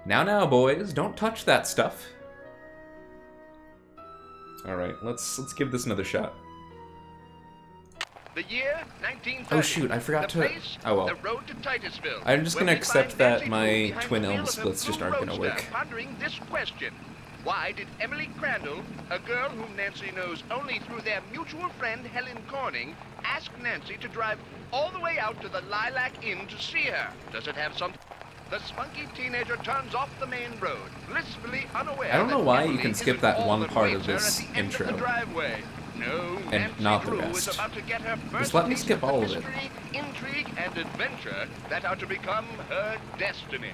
Now, boys, don't touch that stuff. Alright, let's give this another shot. The year 1930. Oh shoot, I forgot to... Oh well. The road to Titusville, I'm just gonna where we accept find that Nancy my Drew behind twin the wheel elm of her splits just blue aren't gonna roadster, work. Pondering this question. Why did Emily Crandall, a girl whom Nancy knows only through their mutual friend Helen Corning, ask Nancy to drive all the way out to the Lilac Inn to see her? Does it have something? The spunky teenager turns off the main road, blissfully unaware. I don't know that why Emily you can skip isn't that all one that part waits of her this at the end of the intro. driveway. No, And Nancy not the Drew rest. is about to get her first Just let me taste skip of the all of it. mystery, intrigue, and adventure that are to become her destiny.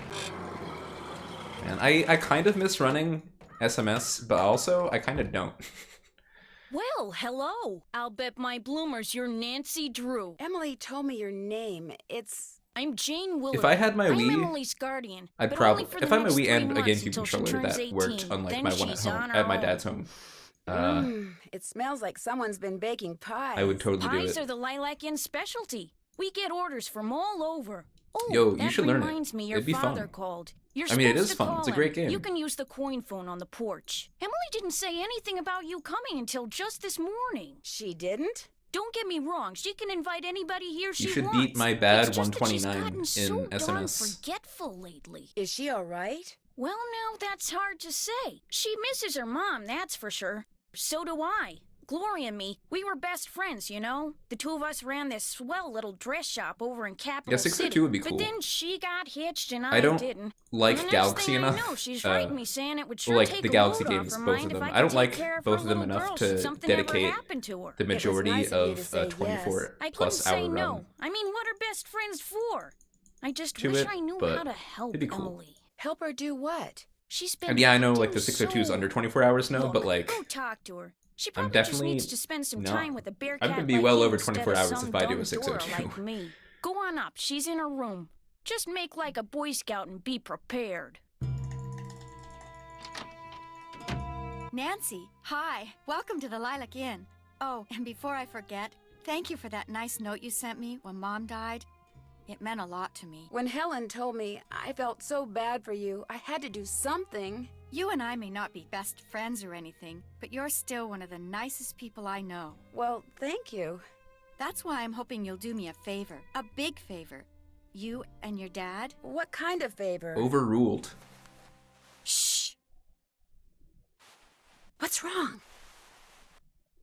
And I kind of miss running SMS, but also I kind of don't. Well, hello. I'll bet my bloomers you're Nancy Drew. Emily told me your name. I'm Jane Willard. If I had my I'm Wii, Emily's guardian. I'd but probably... only for the If I had my next Wii 3 and a months GameCube until she controller, turns that 18. worked unlike Then my one at she's home, on her at my own. dad's home. It smells like someone's been baking pies. I would totally do Pies it. are the Lilac Inn specialty. We get orders from all over. Oh, Yo, you that should learn it. reminds me, your It'd be father fun. called. You're I mean, it supposed is to fun. call It's a him. great game. You can use the coin phone on the porch. Emily didn't say anything about you coming until just this morning. She didn't? Don't get me wrong, she can invite anybody here she You should wants. beat my bad It's just that she's 129 gotten in so darn SMS. forgetful lately. Is she all right? Well, now that's hard to say. She misses her mom, that's for sure. So do I. Gloria and me, we were best friends, you know? The two of us ran this swell little dress shop over in Capital Yeah, City. 602 would be cool. But then she got hitched and I I don't didn't. like And the Galaxy next thing enough. I know, she's writing me saying it would sure like take the a Galaxy load off games, her both mind of if them. I I don't could like take care of both her of them little enough girl to should something ever dedicate happen to her. the majority nice of you of to a say 24 I plus couldn't say hour no. run. I mean, what are best friends for? I just To wish it, I knew but how to help it'd be cool. Emily. Help her do what? She's been And yeah, I know like acting the 602 is so... under 24 hours now, Look, but like go talk to her. She I'm probably just definitely needs to spend some not. time with a bear I'm cat gonna be like well you over instead 24 of hours some if I do a dumb 602. Dora like me. Go on up. She's in her room. Just make like a Boy Scout and be prepared. Nancy, hi. Welcome to the Lilac Inn. Oh, and before I forget, thank you for that nice note you sent me when Mom died. It meant a lot to me. When Helen told me I felt so bad for you, I had to do something. You and I may not be best friends or anything, but you're still one of the nicest people I know. Well, thank you. That's why I'm hoping you'll do me a favor. A big favor. You and your dad. What kind of favor? overruled. Shh. What's wrong?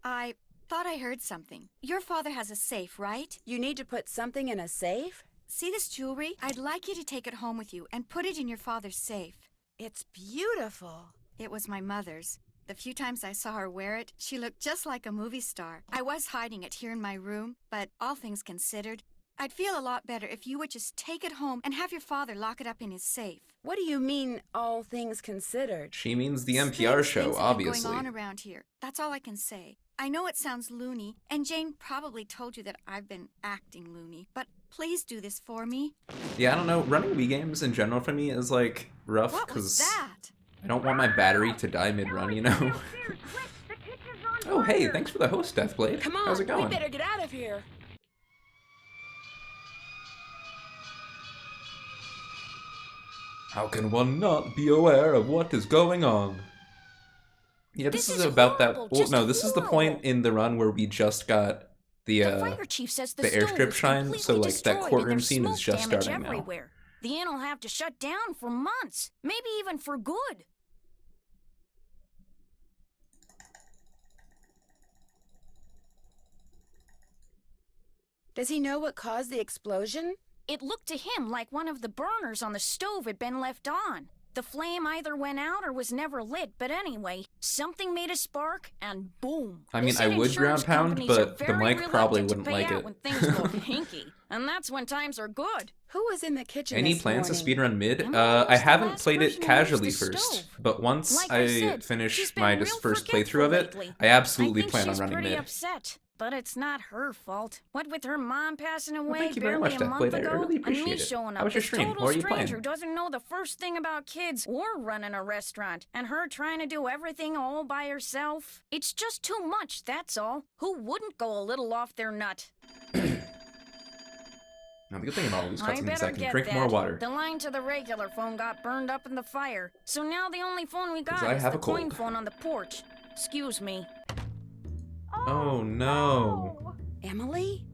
I thought I heard something. Your father has a safe, right? You need to put something in a safe? See this jewelry? I'd like you to take it home with you and put it in your father's safe. It's beautiful. It was my mother's. The few times I saw her wear it, she looked just like a movie star. I was hiding it here in my room, but all things considered, I'd feel a lot better if you would just take it home and have your father lock it up in his safe. What do you mean, all things considered? She means the NPR Strange show, things have been obviously. going on around here. That's all I can say. I know it sounds loony, and Jane probably told you that I've been acting loony, but please do this for me. Yeah, I don't know. Running Wii games in general for me is like rough What was because that? I don't want my battery to die mid-run, you know? Oh, hey, thanks for the host, Deathblade. Come on, How's it going? we better get out of here. How can one not be aware of what is going on? Yeah, this This is is about that. horrible, Well, just no, this is the point horrible. in the run where we just got the The fire chief says the airstrip stove is shine, completely so, like, that destroyed and courtroom there's scene is smoke just damage starting now. everywhere. The inn will have to shut down for months, maybe even for good. Does he know what caused the explosion? It looked to him like one of the burners on the stove had been left on. The flame either went out or was never lit, but anyway, something made a spark, and boom. I mean, They I said would insurance ground pound, companies are but the very mic probably reluctant to wouldn't pay like out it. when things go hinky, and that's when times are good. Who was in the kitchen Any this plans to morning? speedrun mid? Emily I was the haven't last played person it who used casually the first, stove. but once Like I said, finish she's been my real just first playthrough of it, forgetful I absolutely I think plan on she's running pretty mid. upset, but it's not her fault. What with her mom passing away thank you very barely much, a month Deathblade. I ago, really and me appreciate it. showing How up, was your this stream? total What were you stranger playing? doesn't know the first thing about kids or running a restaurant, and her trying to do everything all by herself. It's just too much, that's all. Who wouldn't go a little off their nut? Now, the good thing about all these I cutscenes is better I can get drink that. more water. The line to the regular phone got burned up in the fire. So now the only phone we 'Cause got I is have the a cold. coin phone on the porch. Excuse me. Oh no. Emily?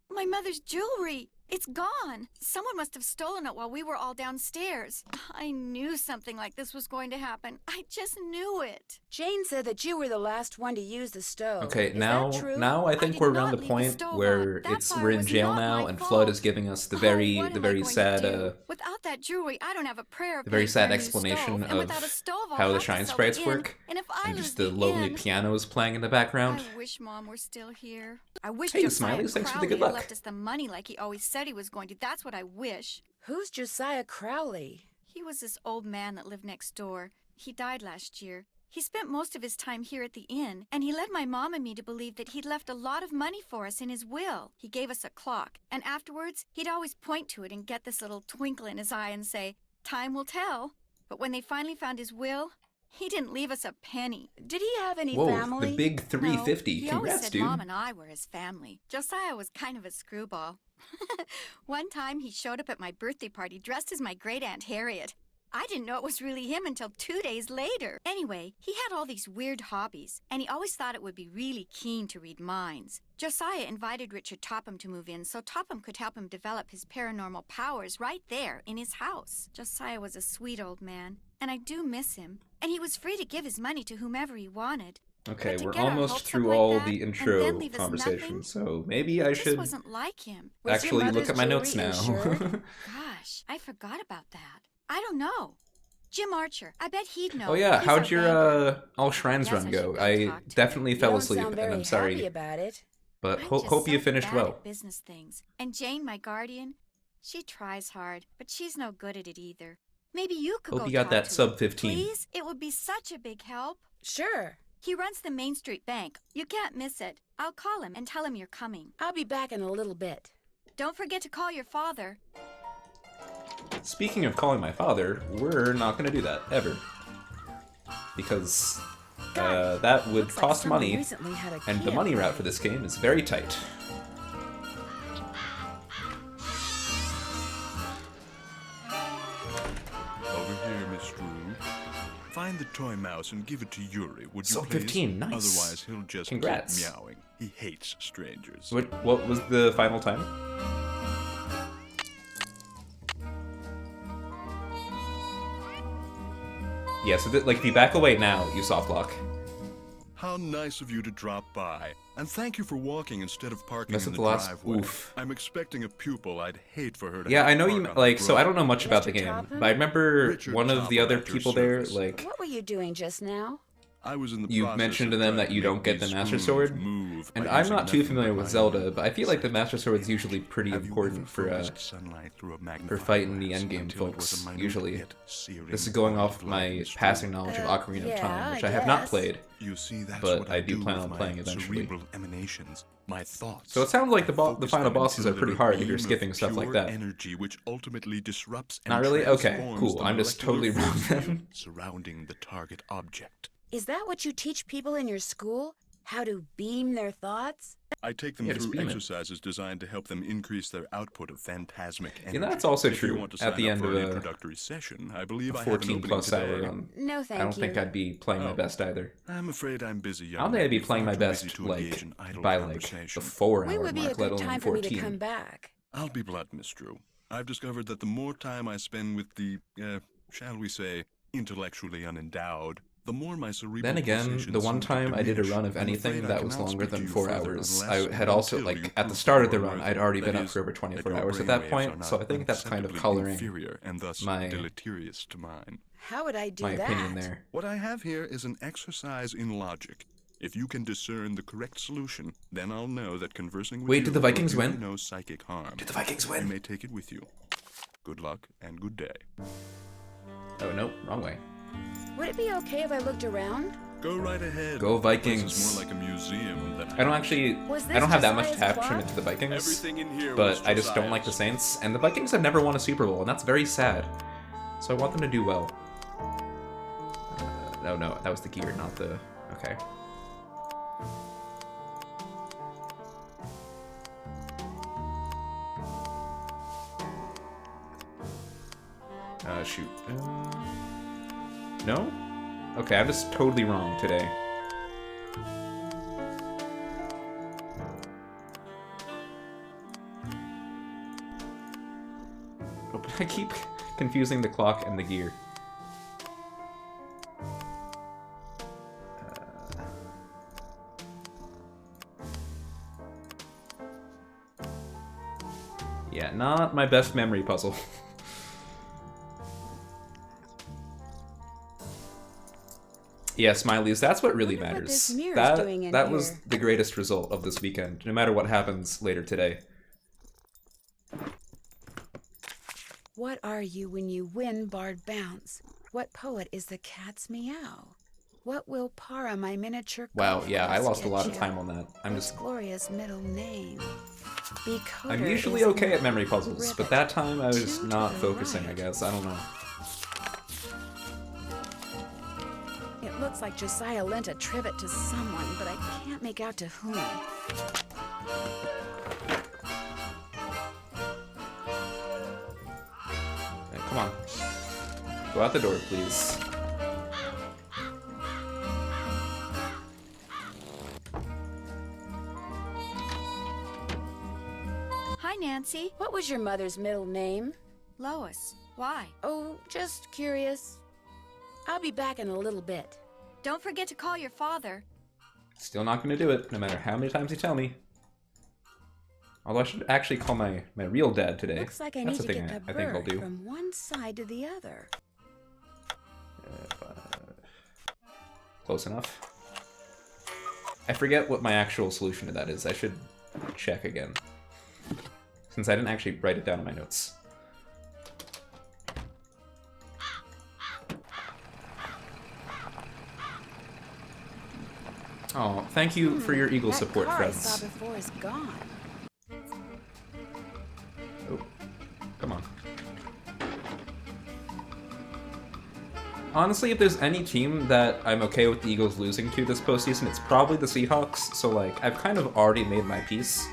My mother's jewelry! It's gone! Someone must have stolen it while we were all downstairs. I knew something like this was going to happen. I just knew it. Jane said that you were the last one to use the stove. Okay, Is now that true? now I think did we're not around the leave the point stove where on. That fire we're in was jail not now, my and fault. Flood is giving us the Oh, very what the am I very going to sad do? Without that jewelry, I don't have a prayer. the very paid for sad a new explanation stove, and of without a stove, I'll how the have to shine sell sprites the inn, work, and if I and lose just the lonely inn, pianos playing in the background. I wish Mom were still here. I wish Hey, Josiah Smileys, thanks for the Crowley good had luck. left us the money like he always said he was going to. That's what I wish. Who's Josiah Crowley? He was this old man that lived next door. He died last year. He spent most of his time here at the inn, and he led my mom and me to believe that he'd left a lot of money for us in his will. He gave us a clock, and afterwards, he'd always point to it and get this little twinkle in his eye and say, "Time will tell." But when they finally found his will, he didn't leave us a penny. Did he have any Whoa, family? the big 350. No, he always Congrats, said dude. Mom and I were his family. Josiah was kind of a screwball. One time he showed up at my birthday party dressed as my great Aunt Harriet. I didn't know it was really him until 2 days later. Anyway, he had all these weird hobbies, and he always thought it would be really keen to read minds. Josiah invited Richard Topham to move in so Topham could help him develop his paranormal powers right there in his house. Josiah was a sweet old man, and I do miss him. And he was free to give his money to whomever he wanted. Okay, But to we're get our almost hopes up through like all that, the and intro then leave us conversation, nothing? so maybe I This should wasn't like him. Was your actually look mother's at my notes jewelry now. insured? Gosh, I forgot about that. I don't know. Jim Archer, I bet he'd know. Oh yeah, He's how'd our your banker. all shrines Guess run I go? should go I talk to definitely You fell don't asleep, sound and very I'm happy sorry, about it. but I'm just hope you so finished bad well. at business things. And Jane, my guardian, she tries hard, but she's no good at it either. Maybe you could Hope go you got talk that to sub him. 15. Please, it would be such a big help. Sure. He runs the Main Street Bank. You can't miss it. I'll call him and tell him you're coming. I'll be back in a little bit. Don't forget to call your father. Speaking of calling my father, we're not going to do that, ever. Because that would Looks like cost someone money, recently had a and key the money upgrade. route for this game is very tight. Over here, Miss Drew. Find the toy mouse and give it to Yuri, would you So please? 15, nice. Otherwise, he'll just Congrats. keep meowing. He hates strangers. What was the final time? Yeah, so like if you back away now, you soft lock. How nice of you to drop by. And thank you for walking instead of parking Mess in up the the last- driveway. oof. I'm expecting a pupil. I'd hate for her to Yeah, have I to know park you on the like. So I don't road. know much about the Mr. game, Topham? but I remember Richard one of the Topham other at your people there, service. like What were you doing just now? I was in the you process mentioned to of them trying that to you make don't get these the Master spoons Sword, move and by I'm using not too nothing familiar but with my Zelda, own but I feel like the Master Sword is senses. usually pretty Have you important ever for focused sunlight through a for magnifying fighting the glass endgame until it was folks. a minute Usually, hit, searing this is going off black my and strong? passing knowledge of Ocarina of yeah, Time, which I I have not guess. played. You see, that's but what I do plan with on my playing eventually. Cerebral emanations, my thoughts. So it sounds like the Focus final them bosses are until pretty they're a hard if you're beam of skipping stuff like pure that. Energy which ultimately disrupts and Not really? Okay, transforms cool. the I'm just molecular totally wrong force then. field surrounding the target object. Is that what you teach people in your school? How to beam their thoughts? I take them Yeah, just through beam it. exercises designed to help them increase their output of phantasmic energy. Yeah, that's also If you true. want to At sign the up end for of an a introductory session, I believe I have an 14 opening plus hour today. run. No, thank I don't you. think I'd be playing my Oh. best either. I'm afraid I'm busy, young I don't think I'd be lady, playing far my too busy best to engage like in idle by like the conversation. 4 When hour would be a mark, let good alone time for me to 14. come back? I'll be blunt, Miss Drew. I've discovered that the more time I spend with the, shall we say, intellectually unendowed, the more my cerebral Then again, pulsations the one seem to time I did a diminish. run of I'm anything afraid I that was cannot longer speak to than you 4 further hours, unless I and had also, until you like, at the prove start of the you are run, worthy. I'd already been That up is, for over that 24 your hours at that brainwaves point, are so I not think that's kind of unacceptably coloring inferior and thus my- deleterious to mine. How would I do my that? opinion there. What I have here is an exercise in logic. If you can discern the correct solution, then I'll know that conversing with Wait, you did the will Vikings do you win? no psychic harm. Did the Vikings You win? may take it with you. Good luck and good day. Oh, nope, wrong way. Would it be okay if I looked around? Go right ahead. Go The place Vikings. is more like a museum than I don't actually, Was I don't have that much this Josiah's attachment clock? to the Vikings, Everything in here but was I just don't like the Josiah's. Saints, and the Vikings have never won a Super Bowl, and that's very sad. So I want them to do well. Oh no, that was the gear, not the... Okay. Shoot. No? Okay, I'm just totally wrong today. Oh, but I keep confusing the clock and the gear. Yeah, not my best memory puzzle. Yeah, Smileys, that's what really matters. That was the greatest result of this weekend, no matter what happens later today. What are you when you win barred bounce? What poet is the cat's meow? What will Para, my miniature Wow, yeah, I golf lost a lot of get time on that. I'm Its just... glorious middle name. I'm usually okay at memory puzzles, but that time I was not focusing, I guess. I don't know. It looks like Josiah lent a trivet to someone, but I can't make out to whom. Okay, come on. Go out the door, please. Hi, Nancy. What was your mother's middle name? Lois. Why? Oh, just curious. I'll be back in a little bit. Don't forget to call your father. Still not gonna do it, no matter how many times you tell me. Although I should actually call my real dad today. Looks like I That's need the to thing get the I think I'll bird do. from one side to the other. Close enough. I forget what my actual solution to that is. I should check again. Since I didn't actually write it down in my notes. Oh, thank you for your Eagle support, that car I friends. saw before is gone. Oh, come on. Honestly, if there's any team that I'm okay with the Eagles losing to this postseason, it's probably the Seahawks, so like, I've kind of already made my peace.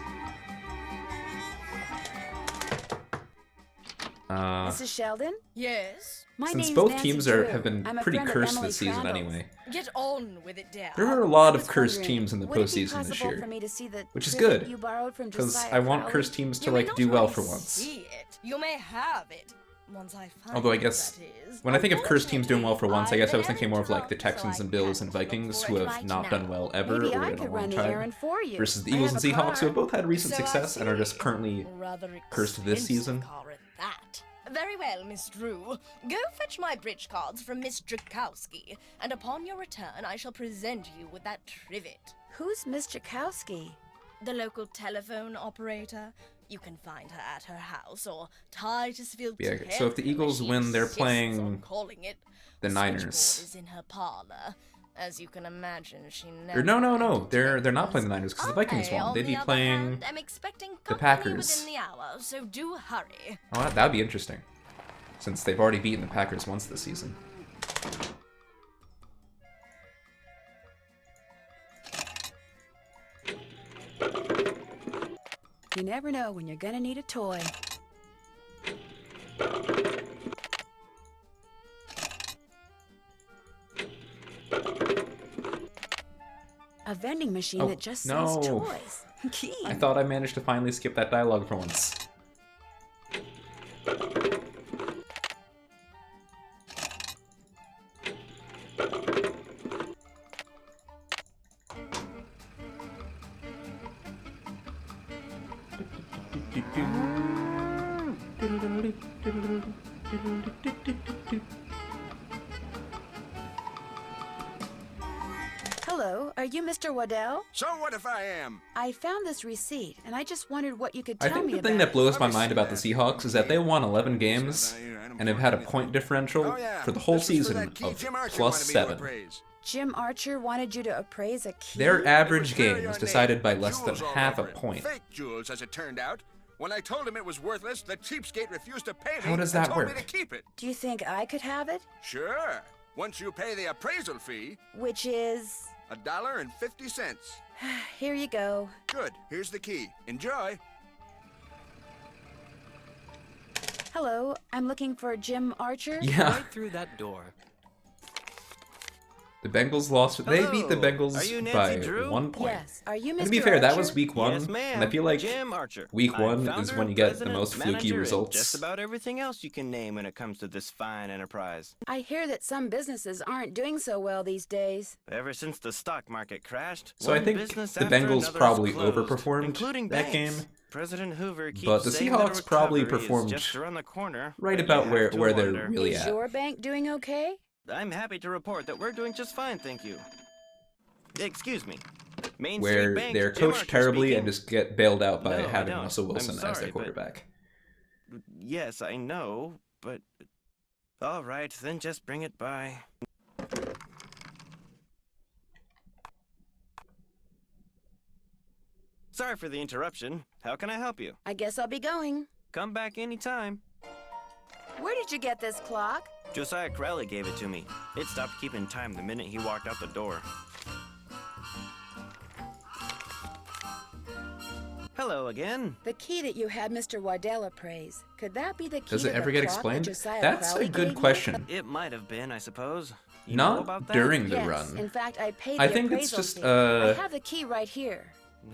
Mrs. Sheldon? Yes? My Since name's both Nancy teams Drew. have been I'm a pretty friend of cursed Emily this season Crandall's. anyway. Get on with it, dear. There are a lot I of was cursed wondering, teams in the would it be postseason this possible year, for me to see the which is trivet good, you borrowed from because Josiah I want Crowley? cursed teams to You may like not do well only for once. See it. You may have it. Once I find Although I it, guess that is. when I think of cursed teams doing well for once, I guess I was I'm thinking more of like the very Texans and drunk, Bills so and I can't Vikings look who forward have to not right done now. well ever Maybe or I in a could long run the time. errand for you. Versus the I Eagles have and a Seahawks, who have car. both had recent So success I and are just see. currently Rather cursed this expensive season. car at that. Very well, Miss Drew. Go fetch my bridge cards from Miss Drakowski, and upon your return I shall present you with that trivet. Who's Miss Jakowski? The local telephone operator. You can find her at her house or Titusville. Yeah, so if the Eagles win, they're playing calling it. the Niners. Switchboard is in her parlor. As you can imagine, she never. Or no, entertains they're not playing the Niners because the Vikings I, won. on They'd the be other playing hand, am expecting the company Packers. within the hour, so do hurry. Oh, that'd be interesting, since they've already beaten the Packers once this season. You never know when you're gonna need a toy. A vending machine Oh, that just no. says toys. Keen. I thought I managed to finally skip that dialogue for once. Hello, are you Mr. Waddell? So what if I am? I found this receipt, and I just wondered what you could I tell think me the about thing that it. blows my mind about the Seahawks is that they won 11 games and have had a point differential Oh, yeah. for the whole This was for season that key of Jim Archer plus wanted me to 7. appraise. Jim Archer wanted you to appraise a key? Their average Very game was ornate. decided by less than Jewels all half a over it. point. Fake jewels, as it turned out. When I told him it was worthless, the cheapskate refused to pay me How does and that told me work? to keep it. Do you think I could have it? Sure. once you pay the appraisal fee, Which is... $1.50. Here you go. Good. Here's the key. Enjoy. Hello, I'm looking for Jim Archer. Yeah. Right through that door. The Bengals lost. They beat the Hello. Bengals Are you by Nancy Drew? 1 point. Yes, are you Mr. And to be fair, that Archer? was week 1. Yes, ma'am. And I feel like Jim Archer. week I'm 1 is founder, when you get the president, most fluky manager, and results. Just about everything else you can name when it comes to this fine enterprise. I hear that some businesses aren't doing so well these days. Ever since the stock market crashed, So I one think business the after Bengals another probably is closed, overperformed including that banks. game. President Hoover keeps But the saying that Seahawks probably recovery is performed just around the corner, right but about you where have to they're wonder. really Is at. your bank doing okay? I'm happy to report that we're doing just fine, thank you. Excuse me. Main Where Street Bank, they're Jim coached Archer terribly speaking. and just get bailed out by No, I having don't. Russell I'm Wilson as sorry, their but- quarterback. Yes, I know, but... All right, then just bring it by. Sorry for the interruption. How can I help you? I guess I'll be going. Come back anytime. Where did you get this clock? Josiah Crowley gave it to me. It stopped keeping time the minute he walked out the door. Hello again. The key that you had Mr. Waddell appraise. Could that be the key Does to it the ever get clock that explained? Josiah That's Crowley a good gave you? question. It might have been, I suppose. You know Not about that? during the Yes, run. in fact, I paid I the think it's appraisal just, fee. I have the key right here.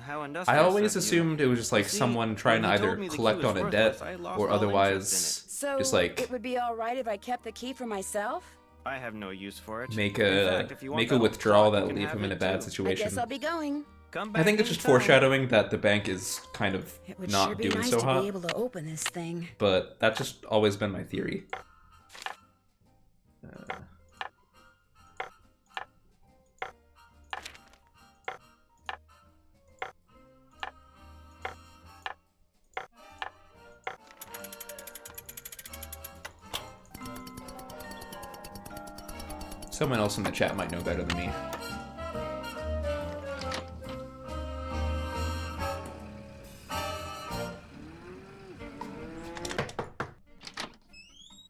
How I industrious always of you. assumed it was just like See, someone trying to when he either told me the key collect was on a worthless, debt I lost or all otherwise So just like it would be all right if I kept the key for myself? I have no use for it. make In a fact, if you want make a that withdrawal clock, you that'll can leave have him in it a bad too. I situation. guess I'll be going. Come I back think it's just anytime. foreshadowing that the bank is kind of It would not sure be doing nice so to hot. be able to open this thing. But that's just always been my theory. Someone else in the chat might know better than me.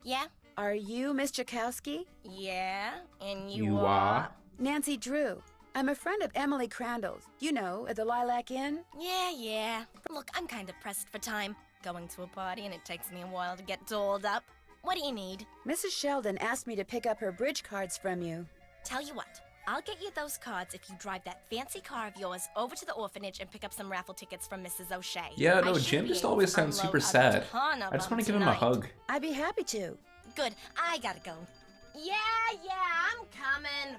Yeah? Are you Miss Jakowski? Yeah? And You you are? Nancy Drew. I'm a friend of Emily Crandall's. You know, at the Lilac Inn. Yeah. Look, I'm kind of pressed for time. Going to a party and it takes me a while to get dolled up. What do you need? Mrs. Sheldon asked me to pick up her bridge cards from you. Tell you what, I'll get you those cards if you drive that fancy car of yours over to the orphanage and pick up some raffle tickets from Mrs. O'Shea. Yeah, I no, should Jim be just able always to sounds super unload a sad. ton of I just them want to give him a tonight. hug. I'd be happy to. Good, I gotta go. Yeah, I'm coming.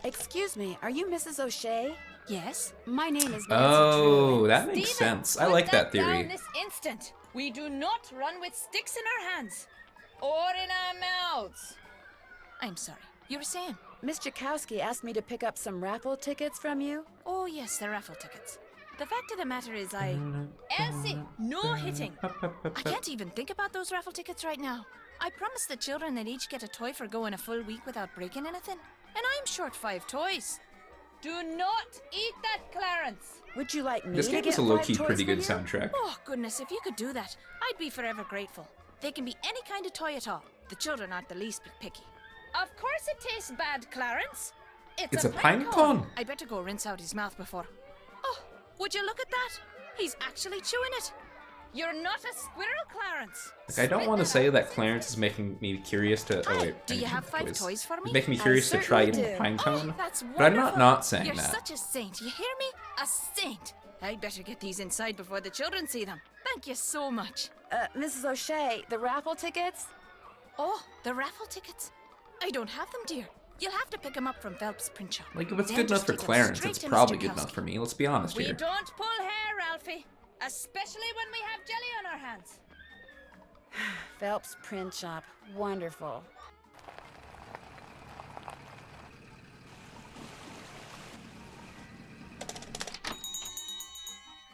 Excuse me, are you Mrs. O'Shea? Yes? My name is Nancy Oh, Drew. that makes sense. I like that theory. Down this instant. We do not run with sticks in our hands or in our mouths. I'm sorry. You were saying? Miss Jakowski asked me to pick up some raffle tickets from you. Oh yes, the raffle tickets. The fact of the matter is, Elsie, no hitting. I can't even think about those raffle tickets right now. I promised the children they'd each get a toy for going a full week without breaking anything, and I'm short 5 toys. Do not eat that, Clarence. Would you like me This to game get is a 5 low-key toys pretty for good you? soundtrack. Oh goodness, if you could do that, I'd be forever grateful. They can be any kind of toy at all. The children aren't the least bit picky. Of course it tastes bad, Clarence. It's a pine cone. I better go rinse out his mouth before. Oh, would you look at that? He's actually chewing it. You're not a squirrel, Clarence. Like, I don't want to say that Clarence is making me curious to. Oh wait, Do I you need have 5 toys. toys for me? It's making me I curious to try certainly eating do. pine cone. Oh, that's but I'm wonderful. not saying You're that. such a saint. You hear me? A saint. I'd better get these inside before the children see them. Thank you so much. Mrs. O'Shea, the raffle tickets? Oh, the raffle tickets. I don't have them, dear. You'll have to pick them up from Phelps Print Shop. Like, if it's Then good enough just for take 'em Clarence, straight it's to probably Mr. good enough Kowski. for me. Let's be honest We here. don't pull hair, Ralphie. Especially when we have jelly on our hands. Phelps Print Shop. Wonderful.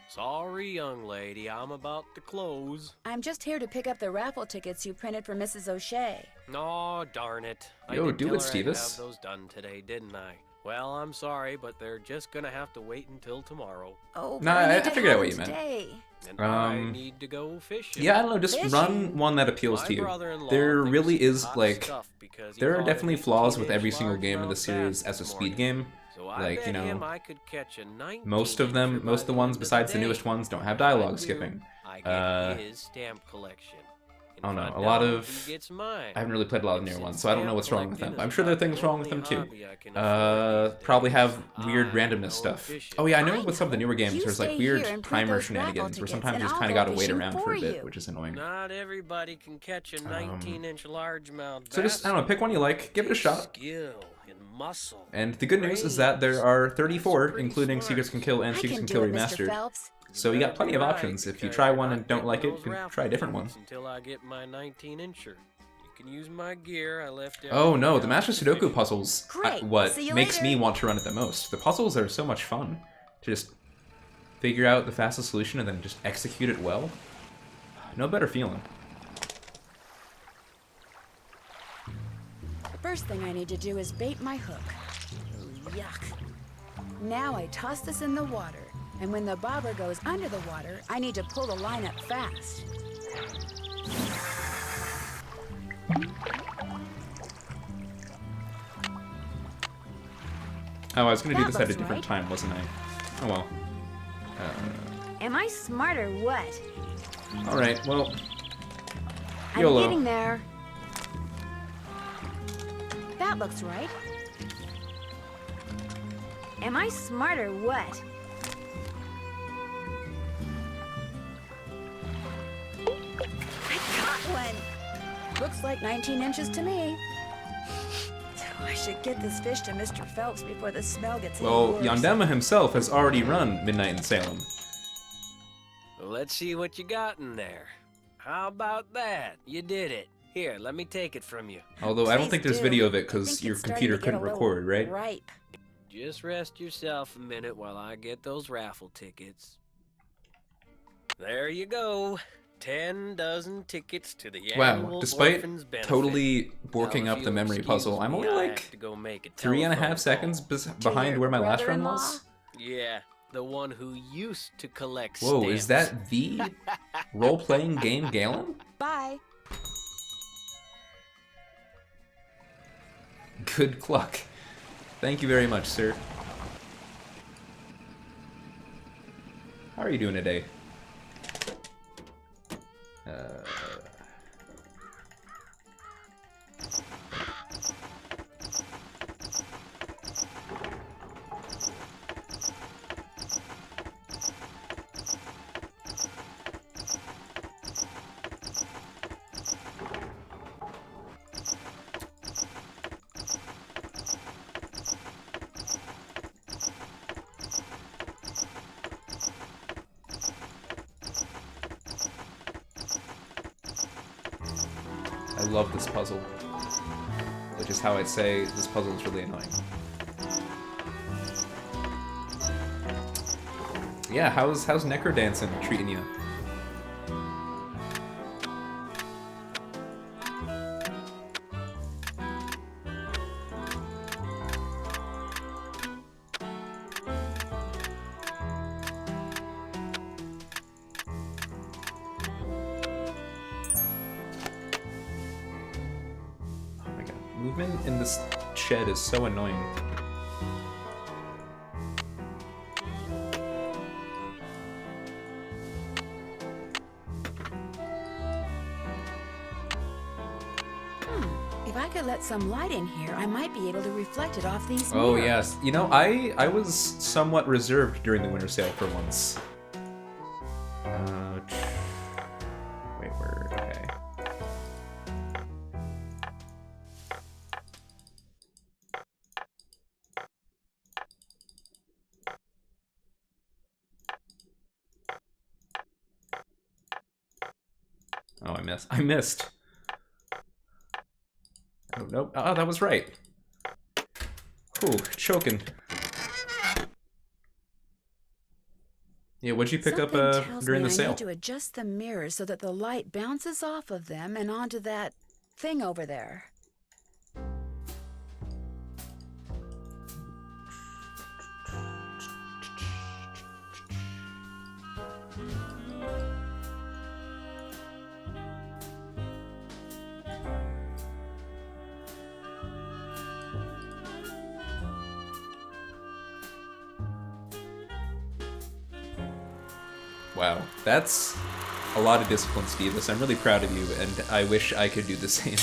Sorry, young lady, I'm about to close. I'm just here to pick up the raffle tickets you printed for Mrs. O'Shea. Oh, darn it. I Yo, did do tell it, her I'd Stevis. have those done today, didn't I? Well, I'm sorry, but they're just gonna have to wait until tomorrow. Oh, No, but I need to figured out have what them you meant. today. And I need to go fishing. Yeah, I don't know, just run Fishing? one that appeals My to you. brother-in-law There thinks really it's is, hot like, stuff because he there are caught definitely an flaws with 18-inch every single game in the largemouth series bass as a this speed morning. game. So I Like, bet you know, him I could catch a 19 most of them, incher most of the by ones end besides the day. newest ones don't have If I dialogue do, skipping. I get his stamp collection. I don't And know, if a lot don't, of... he gets mine. I haven't really played a lot of newer Since ones, so I don't know stamp what's wrong with them. collecting I'm is sure there are about the things wrong with them only too. hobby I can afford these Probably days. have weird I randomness know stuff. fishing. Oh yeah, I know I with some of the know. newer games, You there's like stay weird here and play timer those raffle shenanigans where tickets, sometimes you and just I'll kind of go gotta wait fishing around for for a bit, you. which is annoying. Not everybody can catch a 19-inch largemouth bass. So just, I don't know, pick one you like, give it a shot. Skill and muscle. And the good news is that there are 34, including Secrets Can Kill and I Secrets can Can do Kill it, Mr. Remastered. Phelps. So you got plenty of options. If you try one and don't like it, you can try a different one. Until I get my 19-incher. You can use my gear. I left Oh no, the everything Master out Sudoku fishing. puzzles, Great. what See you makes later. me want to run it the most. The puzzles are so much fun. To just figure out the fastest solution and then just execute it well. No better feeling. First thing I need to do is bait my hook. Ooh, yuck. Now I toss this in the water, and when the bobber goes under the water, I need to pull the line up fast. Oh, I was gonna do That this at a looks different right. time, wasn't I? Oh well. Am I smart or what? Alright, well, I'm YOLO. getting there. That looks right. Am I smart or what? I caught one. Looks like 19 inches to me. I should get this fish to Mr. Phelps before the smell gets any well, worse. Yandema himself has already run Midnight in Salem. Well, let's see what you got in there. How about that? You did it. Here, let me take it from you. Although I don't Please think there's do. video of it I because think your it's starting computer to get couldn't a little record, right? Ripe. Just rest yourself a minute while I get those raffle tickets. There you go. 10 dozen tickets to the Wow, annual despite Orphans Benefit. totally borking Now, up if the you'll memory excuse puzzle, I'm me, only I like have to go make a 3.5 telephone seconds call. behind your where my last run brother-in-law? was. Yeah, the one who used to collect Whoa, stamps. is that the role-playing game Galen? Bye. Good cluck. Thank you very much, sir. How are you doing today? I love this puzzle. Which is how I'd say this puzzle is really annoying. Yeah, how's Necro Dancing treating you? Oh my god. Movement in this shed is so annoying. If I could let some light in here, I might be able to reflect it off these Oh mirrors. yes. You know, I was somewhat reserved during the winter sale for once. Wait, where? Okay. Oh, I missed. I missed. Oh, nope. Oh, that was right. Ooh, choking. Yeah, what'd you pick Something up tells during me the I sale? need to adjust the mirrors so that the light bounces off of them and onto that thing over there. Wow, that's a lot of discipline, Stevis. I'm really proud of you, and I wish I could do the same.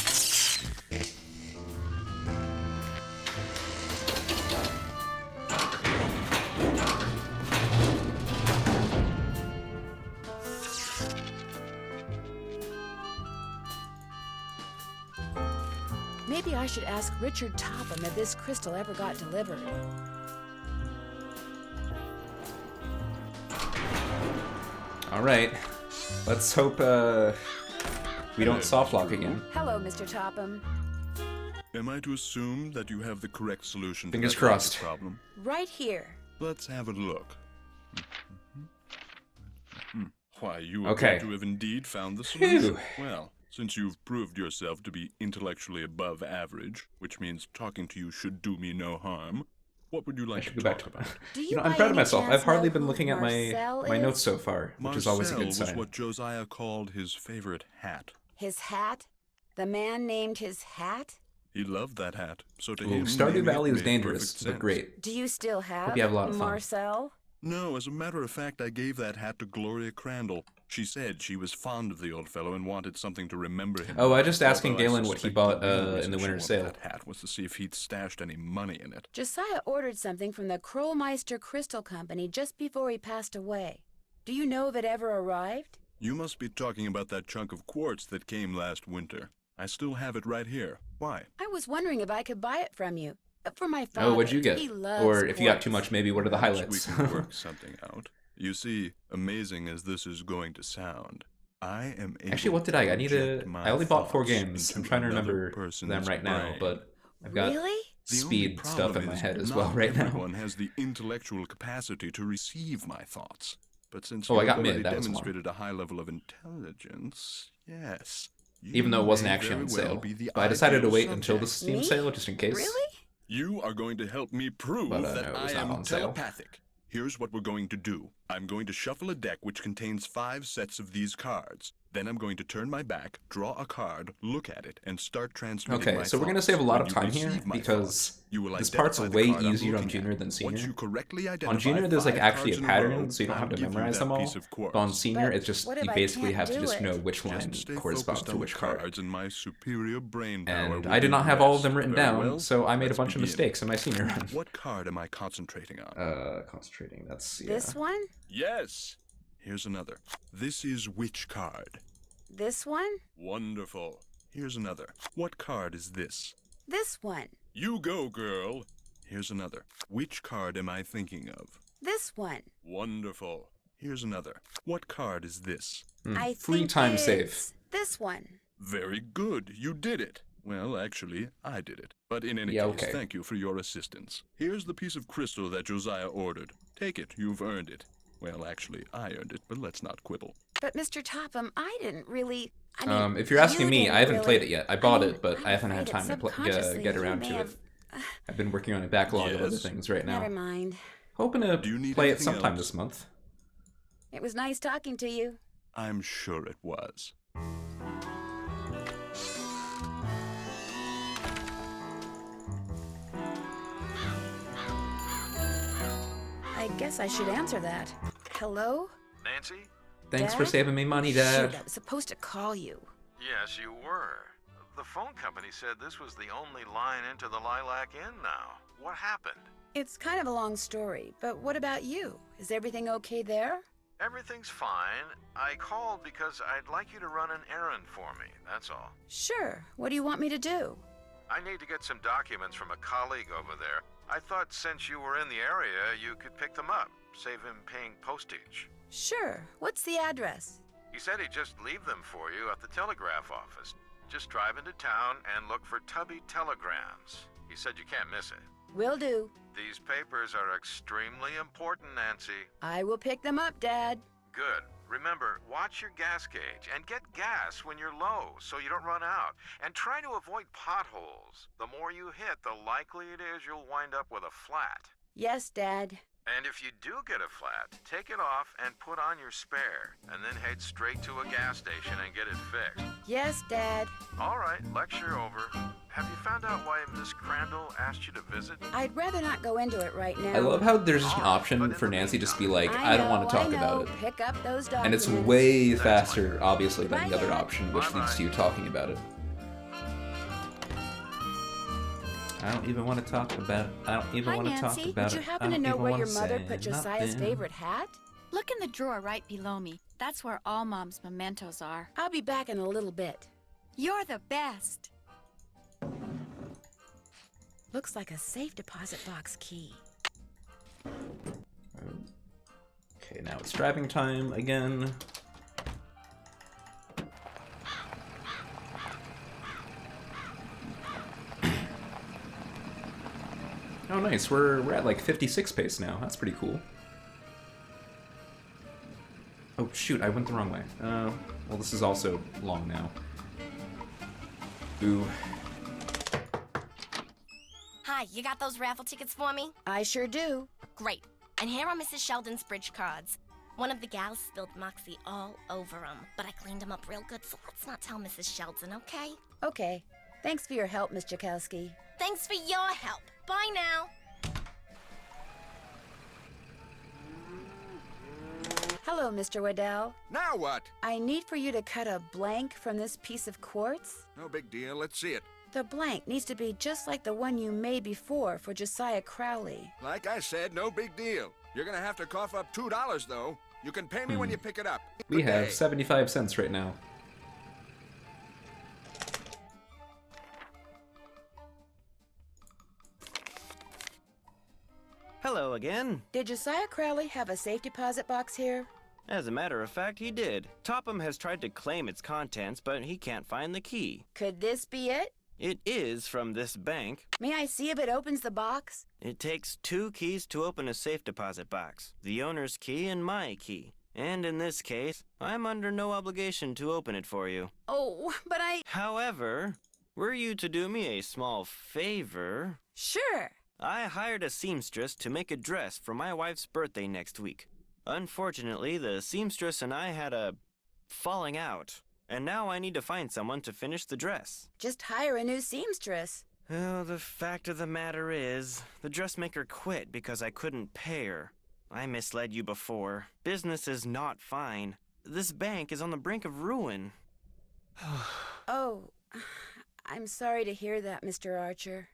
Maybe I should ask Richard Topham if this crystal ever got delivered. All right, let's hope we don't soft lock again. Hello, Mr. Topham. Am I to assume that you have the correct solution Fingers to that crossed. problem? Right here. Let's have a look. Why, you Okay. appear to have indeed found the Phew. solution. Well, since you've proved yourself to be intellectually above average, which means talking to you should do me no harm, what would you like to Go back talk to about? Do you, You know, by I'm proud of any myself. chance I've hardly know been who looking at Marcel my notes is? so far, which is always a good Marcel sign. was what Josiah called his favorite hat. His hat? The man named his hat? He loved that hat, so to Ooh, him, Stardew naming it Valley is made dangerous, perfect but sense. great. Do you still have you have a lot of fun. Marcel? No, as a matter of fact, I gave that hat to Gloria Crandall. She said she was fond of the old fellow and wanted something to remember him. Oh, I by. just asking Although I Galen what he suspect bought the real in reason the she winter wanted sale. That hat was to see if he'd stashed any money in it. Josiah ordered something from the Krollmeister Crystal Company just before he passed away. Do you know if it ever arrived? You must be talking about that chunk of quartz that came last winter. I still have it right here. Why? I was wondering if I could buy it from you. For my father. Oh, what'd you get? He loves Or if you got too quartz. much, maybe what are the Perhaps highlights? We can work something out. You see, amazing as this is going to sound, I am able Actually, what did I need to... project my I only bought 4 thoughts games. I'm into trying to another remember person's them right now, brain. but I've got Really? The only speed stuff problem in my is head as not well right now. everyone has the intellectual capacity to receive my thoughts. But since Oh, I you've got already mid, that was one. demonstrated a high level of intelligence, yes. Even though it wasn't may actually very on well sale. be the But I decided to ideal wait until the subject. Steam Me? sale, just in case. Really? You are going to help me prove But, that no, it I was not am on sale. telepathic. Here's what we're going to do. I'm going to shuffle a deck which contains 5 sets of these cards. Then I'm going to turn my back, draw a card, look at it, and start transmitting my Okay, so we're gonna thoughts. save a lot When of you time here receive my because thoughts, you will this part's identify the way card I'm easier on looking Junior at. than Senior. Once you correctly identify On Junior, there's like 5 actually a cards in pattern, row, so you don't have I'll to give you memorize that them all. piece of quartz. But on Senior, But it's just what you if I basically can't have to do just it? know which line Just stay corresponds focused to on which the card. cards, and my superior brain power And will I did do not the have all of rest. them written Very down, well, so I made a let's bunch of begin. mistakes in my Senior run. What card am I concentrating on? Concentrating. That's This one? Yes. Here's another. This is which card? This one? Wonderful. Here's another. What card is this? This one? You go, girl. Here's another. Which card am I thinking of? This one? Wonderful. Here's another. What card is this? I Free think time it's save. This one. Very good. You did it. Well, actually, I did it. But in any Yeah, case, okay. thank you for your assistance. Here's the piece of crystal that Josiah ordered. Take it. You've earned it. Well, actually, I earned it, but let's not quibble. But Mr. Topham, I didn't really. I mean, If you're asking you me, didn't I haven't really- played it yet. I bought mean, it, but I'm I haven't had afraid time to subconsciously get you around may to it. have- I've been working on a backlog of other Yes. things right now. Never mind. Hoping to Do you need play it anything sometime else? this month. It was nice talking to you. I'm sure it was. I guess I should answer that. Hello? Nancy? Thanks for Dad? saving me money, Dad. Shoot, I was supposed to call you. Yes, you were. The phone company said this was the only line into the Lilac Inn now. What happened? It's kind of a long story, but what about you? Is everything okay there? Everything's fine. I called because I'd like you to run an errand for me, that's all. Sure. What do you want me to do? I need to get some documents from a colleague over there. I thought since you were in the area, you could pick them up, save him paying postage. Sure. What's the address? He said he'd just leave them for you at the telegraph office. Just drive into town and look for Tubby Telegrams. He said you can't miss it. Will do. These papers are extremely important, Nancy. I will pick them up, Dad. Good. Remember, watch your gas gauge and get gas when you're low so you don't run out. And try to avoid potholes. The more you hit, the likely it is you'll wind up with a flat. Yes, Dad. And if you do get a flat, take it off and put on your spare, and then head straight to a gas station and get it fixed. Yes, Dad. All right, lecture over. Have you found out why Miss Crandall asked you to visit? I'd rather not go into it right now. I love how there's just an option for Nancy to just be like, I don't want to talk about it. Pick up those documents. And it's way faster, obviously, than the other option, which leads to you talking about it. I don't even want to talk about it. I don't even want to talk Nancy. about Would you it. happen to know where your mother put Josiah's favorite hat? Look in the drawer right below me. That's where all Mom's mementos are. I'll be back in a little bit. You're the best. Looks like a safe deposit box key. Okay, now it's driving time again. Oh, nice. We're at like 56 pace now. That's pretty cool. Oh, shoot. I went the wrong way. Well, this is also long now. Ooh. Hi, you got those raffle tickets for me? I sure do. Great. And here are Mrs. Sheldon's bridge cards. One of the gals spilled Moxie all over them, but I cleaned them up real good, so let's not tell Mrs. Sheldon, okay? Okay. Thanks for your help, Miss Jakowski. Thanks for your help. Bye now. Hello, Mr. Waddell. Now what? I need for you to cut a blank from this piece of quartz. No big deal. Let's see it. The blank needs to be just like the one you made before for Josiah Crowley. Like I said, no big deal. You're gonna have to cough up $2, though. You can pay me when you pick it up. We have 75 cents right now. Hello again. Did Josiah Crowley have a safe deposit box here? As a matter of fact, he did. Topham has tried to claim its contents, but he can't find the key. Could this be it? It is from this bank. May I see if it opens the box? It takes 2 keys to open a safe deposit box. The owner's key and my key. And in this case, I'm under no obligation to open it for you. Oh, but However, were you to do me a small favor... Sure. I hired a seamstress to make a dress for my wife's birthday next week. Unfortunately, the seamstress and I had a falling out, and now I need to find someone to finish the dress. Just hire a new seamstress. Well, the fact of the matter is, the dressmaker quit because I couldn't pay her. I misled you before. Business is not fine. This bank is on the brink of ruin. Oh, I'm sorry to hear that, Mr. Archer.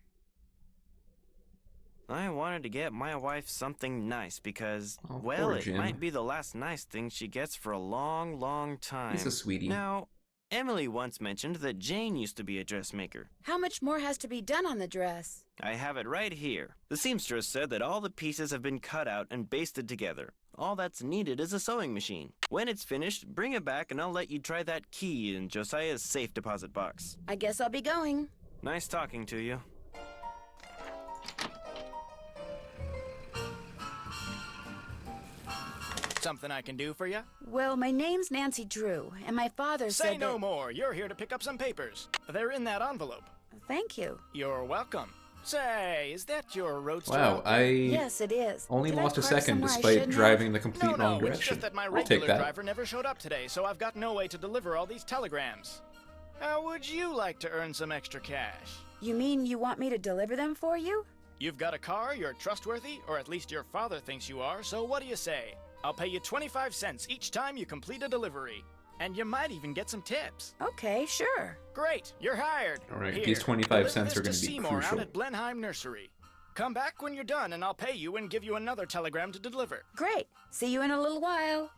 I wanted to get my wife something nice because, Oh, well, poor it Jim. might be the last nice thing she gets for a long, long time. He's a sweetie. Now, Emily once mentioned that Jane used to be a dressmaker. How much more has to be done on the dress? I have it right here. The seamstress said that all the pieces have been cut out and basted together. All that's needed is a sewing machine. When it's finished, bring it back and I'll let you try that key in Josiah's safe deposit box. I guess I'll be going. Nice talking to you. Something I can do for you? Well, my name's Nancy Drew, and my father said Say no more. You're here to pick up some papers. They're in that envelope. Thank you. You're welcome. Say, is that your roadster? Wow, I Yes, it is. only Did I lost a park second somewhere I despite shouldn't driving have? the complete No, wrong it's direction. just that my I'll regular take that. driver never showed up today, so I've got no way to deliver all these telegrams. How would you like to earn some extra cash? You mean you want me to deliver them for you? You've got a car, you're trustworthy, or at least your father thinks you are, so what do you say? I'll pay you 25 cents each time you complete a delivery. And you might even get some tips. Okay, sure. Great, you're hired. All right, Here, these 25 deliver cents are this going to be Seymour crucial. out at Blenheim Nursery. Come back when you're done and I'll pay you and give you another telegram to deliver. Great. See you in a little while.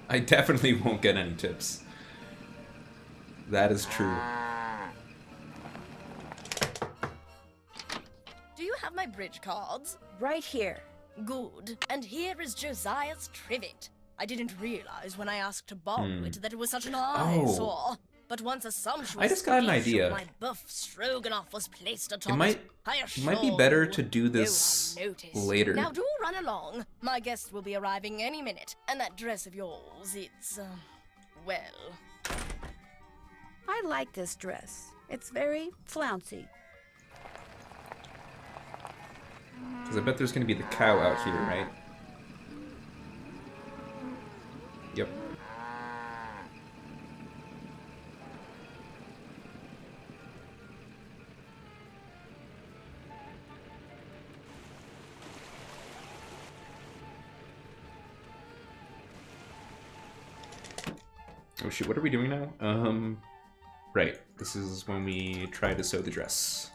I definitely won't get any tips. That is true. Do you have my bridge cards? Right here. Good. And here is Josiah's trivet. I didn't realize when I asked to borrow it that it was such an eyesore. But once a sumptuous I just got an dish idea. of my buff stroganoff was placed atop It might I it might be better assure to do you, this you are noticed. later. Now do run along. My guest will be arriving any minute. And that dress of yours, it's, well... I like this dress. It's very flouncy. Because I bet there's going to be the cow out here, right? Yep. Oh shoot, what are we doing now? Right. This is when we try to sew the dress.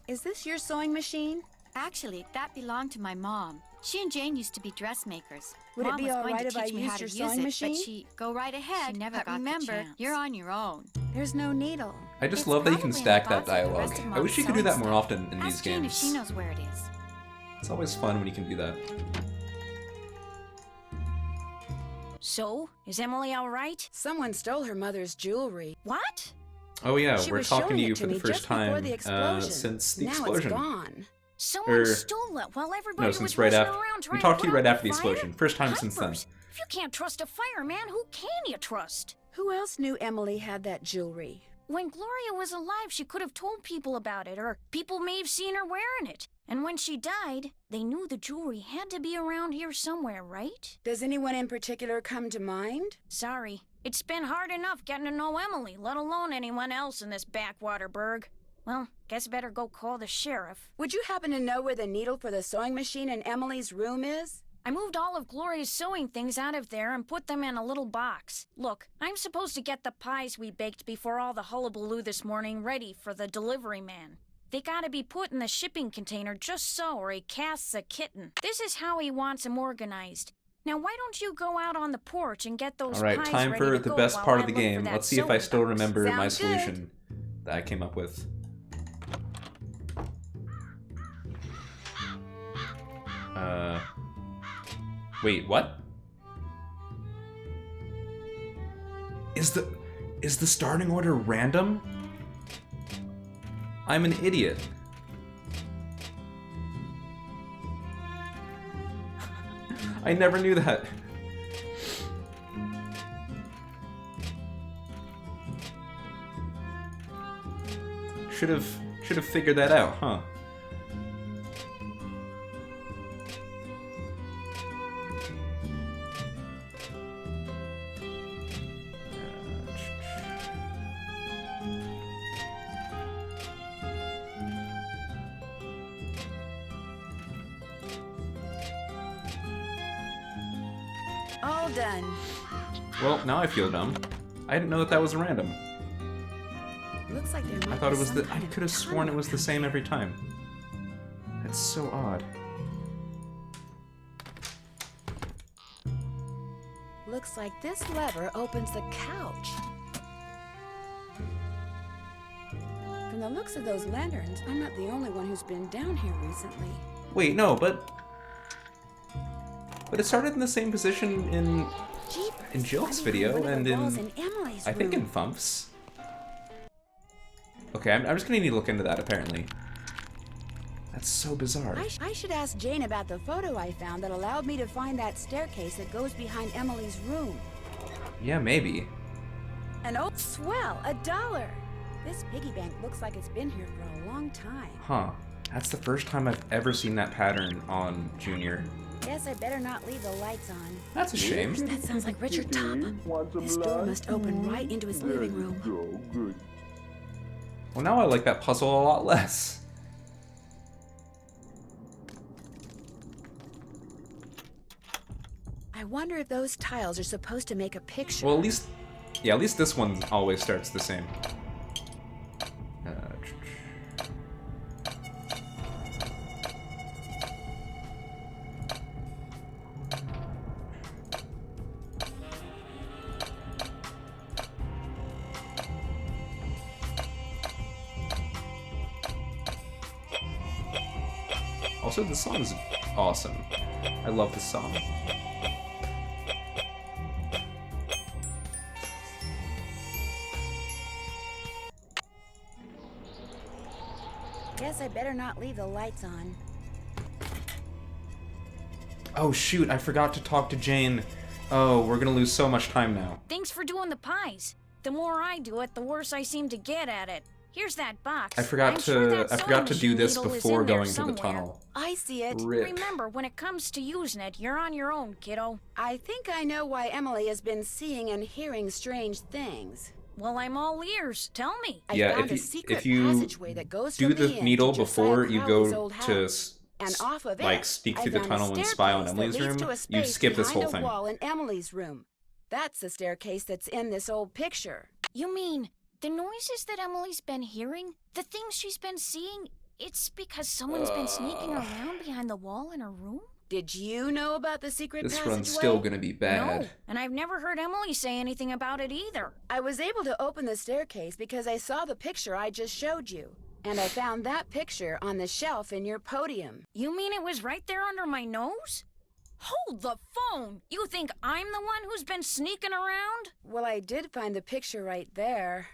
Is this your sewing machine? Actually, that belonged to my mom. She and Jane used to be dressmakers. Would Mom it be was all going right to if I teach me how used to your use sewing it, machine? But she go right ahead. She never But got the remember, chance. you're on your own. There's no needle. I just It's love that you can probably in stack the that box with the dialogue. rest of I wish you could do Mom's that more sewing often in these Ask Jane if games. she knows where it is. It's always fun when you can do that. So, is Emily all right? Someone stole her mother's jewelry. What? Oh yeah, She we're was talking showing to you it for the me first just before time the explosion. since the now explosion. It's gone. Someone stole it while everybody No, was since right rushing after. around We trying talked to you put right out after the fire? explosion. First time since then. Hypers. If you can't trust a fireman, who can you trust? Who else knew Emily had that jewelry? When Gloria was alive, she could have told people about it, or people may have seen her wearing it. And when she died, they knew the jewelry had to be around here somewhere, right? Does anyone in particular come to mind? Sorry. It's been hard enough getting to know Emily, let alone anyone else in this backwater burg. Well, guess better go call the sheriff. Would you happen to know where the needle for the sewing machine in Emily's room is? I moved all of Gloria's sewing things out of there and put them in a little box. Look, I'm supposed to get the pies we baked before all the hullabaloo this morning ready for the delivery man. They gotta be put in the shipping container just so, or he casts a kitten. This is how he wants them organized. Now, why don't you go out on the porch and get those Alright, pies time ready for to the go best while part I of the look for game. that Let's see if I sewing still box? remember my Sounds good. solution that I came up with. Wait, what? Is the starting order random? I'm an idiot. I never knew that. Should have figured that out, huh? All done. Well, now I feel dumb. I didn't know that was random. Looks like there might I thought be it was some the. I kind of could have sworn it tunnel was the around same every time. That's so odd. Looks like this lever opens the couch. From the looks of those lanterns, I'm not the only one who's been down here recently. Wait, no, but it started in the same position in Jeepers, Jilk's I'm video behind one of and the in walls in Emily's I think in room. Fumps. Okay, I'm just gonna need to look into that apparently. That's so bizarre. I should ask Jane about the photo I found that allowed me to find that staircase that goes behind Emily's room. Yeah, maybe. An old swell, $1. This piggy bank looks like it's been here for a long time. Huh. That's the first time I've ever seen that pattern on Junior. Guess I better not leave the lights on. That's a shame. That sounds like Richard Topham. This door must open right into his living room. Well, now I like that puzzle a lot less. I wonder if those tiles are supposed to make a picture. Well, at least this one always starts the same. Also, the song is awesome. I love this song. Guess I better not leave the lights on. Oh shoot, I forgot to talk to Jane. Oh, we're gonna lose so much time now. Thanks for doing the pies. The more I do it, the worse I seem to get at it. Here's that box. I forgot to do this before going to the tunnel. I see it. Rip. Remember, when it comes to using it, you're on your own, kiddo. I think I know why Emily has been seeing and hearing strange things. Well, I'm all ears. Tell me. I Yeah, found a secret passageway that goes do from the the inn needle to before Josiah you Crowley's go old to house. And off of like it, sneak I through the found a tunnel and spy on staircase Emily's that leads room. to a You space skip this behind whole a thing. wall in Emily's room. That's the staircase that's in this old picture. You mean the noises that Emily's been hearing? The things she's been seeing? It's because someone's been sneaking around behind the wall in her room? Did you know about the secret This passageway? run's still gonna be bad. No, and I've never heard Emily say anything about it either. I was able to open the staircase because I saw the picture I just showed you. And I found that picture on the shelf in your podium. You mean it was right there under my nose? Hold the phone! You think I'm the one who's been sneaking around? Well, I did find the picture right there.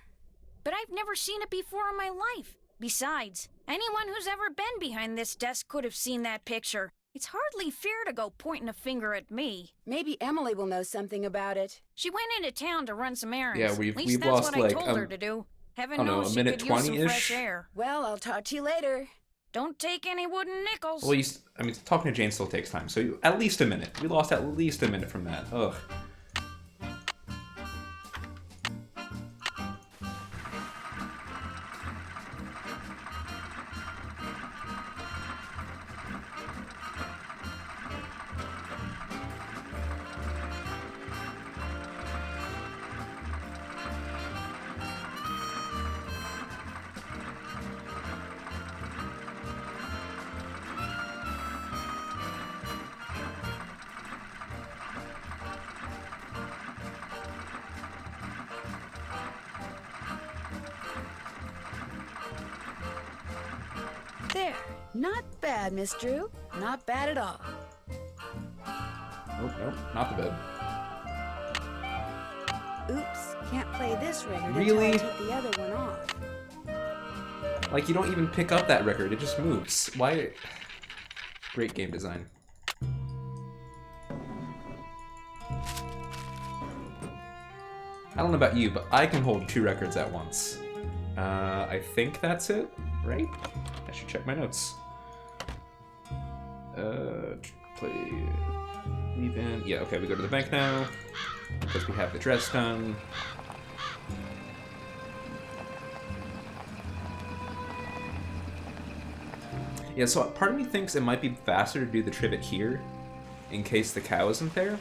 But I've never seen it before in my life. Besides, anyone who's ever been behind this desk could have seen that picture. It's hardly fair to go pointing a finger at me. Maybe Emily will know something about it. She went into town to run some errands. Yeah, At least we've that's lost, what like, I told her to do. Heaven I don't know, knows a she minute could use some 20-ish? fresh air. Well, I'll talk to you later. Don't take any wooden nickels. Well, I mean, talking to Jane still takes time, so at least a minute. We lost at least a minute from that. Ugh. There. Not bad, Miss Drew. Not bad at all. Nope, nope, not the bed. Oops, can't play this record Really? until I take the other one off. Like, you don't even pick up that record, it just moves. Why? Great game design. I don't know about you, but I can hold 2 records at once. I think that's it, right? I should check my notes. Play... Leave in... Yeah, okay, we go to the bank now. Because we have the dress done. Yeah, so part of me thinks it might be faster to do the trivet here, in case the cow isn't there.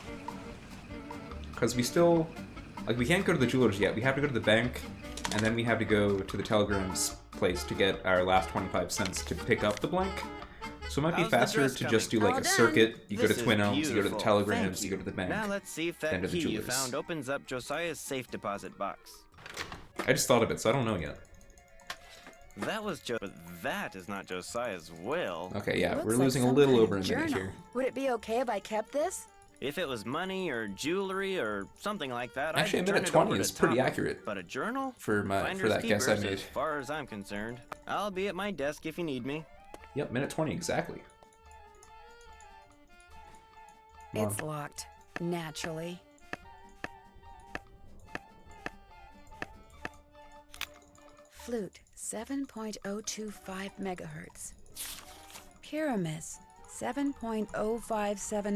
Because we still... Like, we can't go to the jeweler's yet. We have to go to the bank, and then we have to go to the Telegram's place to get our last 25 cents to pick up the blank. So it might be How's the faster dress to coming? just do like All a done. circuit. You go This to is Twin Elms, you go to the beautiful. Telegrams, Thank you go to the bank. Now let's see if then that to the key you jewelers. found opens up Josiah's safe deposit box. I just thought of it, so I don't know yet. That was that is not Josiah's will. Okay, yeah, Looks we're like losing a some little kind over a of minute journal. here. Would it be okay if I kept this? If it was money or jewelry or something like that, Actually, a I'd turn minute it over 20 to is pretty Tom. accurate. But a journal? For Finders that guess I keepers, made. As far as I'm concerned, I'll be at my desk if you need me. Yep, minute 20 exactly. Come on. It's locked. Naturally. Flute, 7.025 megahertz. Pyramus, 7.057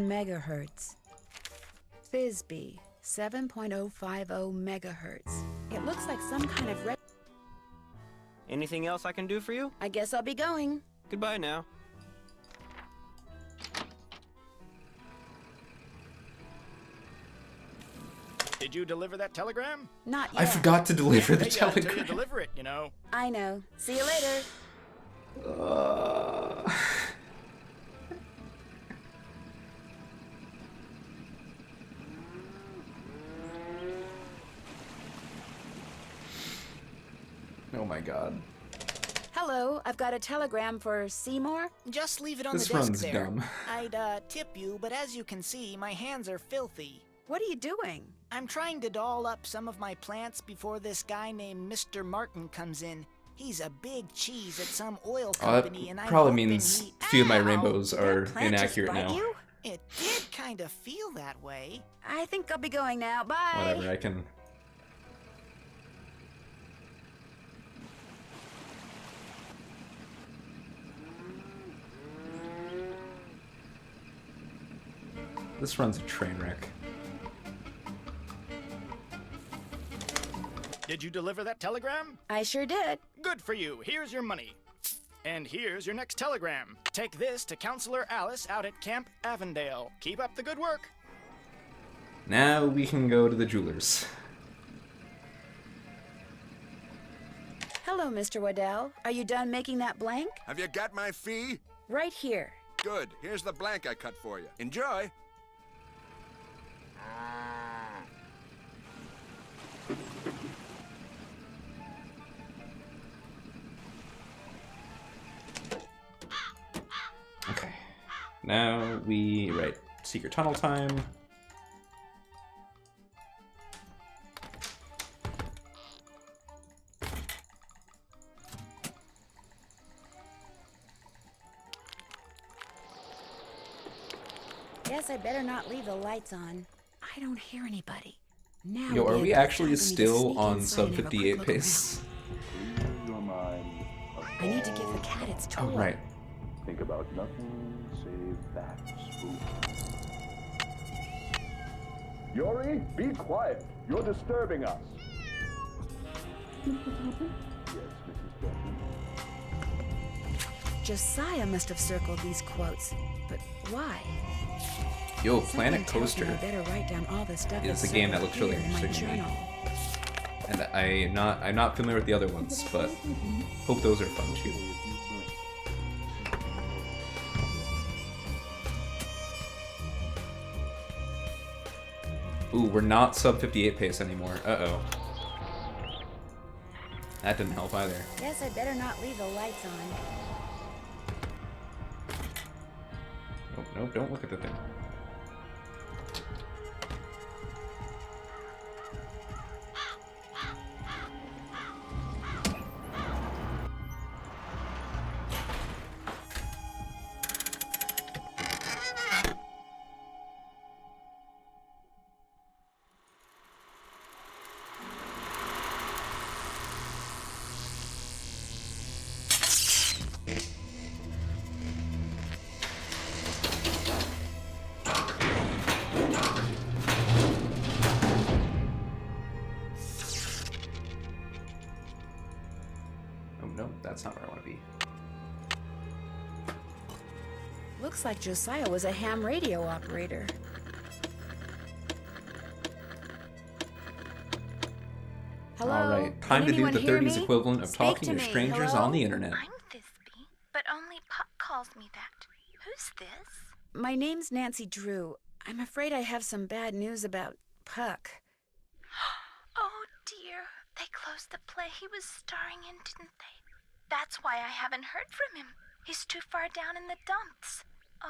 megahertz. Thisbe, 7.050 megahertz. It looks like some kind of red. Anything else I can do for you? I guess I'll be going. Goodbye now. Did you deliver that telegram? Not yet. I forgot to deliver the Until you telegram. deliver it, you know. I know. See you later. Oh my god. Hello, I've got a telegram for Seymour. Just leave it on This the desk run's there. dumb. I'd tip you, but as you can see, my hands are filthy. What are you doing? I'm trying to doll up some of my plants before this guy named Mr. Martin comes in. He's a big cheese at some oil Oh, company, and that I'm probably hoping means he... a few of my Ow! rainbows Did are that plant just inaccurate bite now. you? It did kind of feel that way. I think I'll be going now. Bye. Whatever, I can... This run's a train wreck. Did you deliver that telegram? I sure did. Good for you. Here's your money. And here's your next telegram. Take this to Counselor Alice out at Camp Avondale. Keep up the good work. Now we can go to the jeweler's. Hello, Mr. Waddell. Are you done making that blank? Have you got my fee? Right here. Good. Here's the blank I cut for you. Enjoy. Okay. Now we write secret tunnel time. Guess I better not leave the lights on. I don't hear anybody. Now Yo, are would be we a good actually time for me to still sneak on inside sub and have a quick 58 look pace? around. I need to give the cat its toy. Oh, right. Think about nothing save that spook. Yori, be quiet. You're disturbing us. Yes, Mrs. Denton. Josiah must have circled these quotes, but why? Yo, Something Planet tells me Coaster I better write down all the stuff is that's a game that circled looks really here in my interesting to me. journal. And I'm not familiar with the other ones, but hope those are fun too. Ooh, we're not sub 58 pace anymore. Uh-oh. That didn't help either. Guess I better not leave the lights on. Nope, nope, don't look at the thing. That's not where I want to be. Looks like Josiah was a ham radio operator. Hello? All right, time to do the 30s equivalent of Speak talking to to me. strangers Hello? on the internet. I'm Thisbe, but only Puck calls me that. Who's this? My name's Nancy Drew. I'm afraid I have some bad news about Puck. Oh dear, they closed the play he was starring in, didn't they? That's why I haven't heard from him. He's too far down in the dumps. Oh,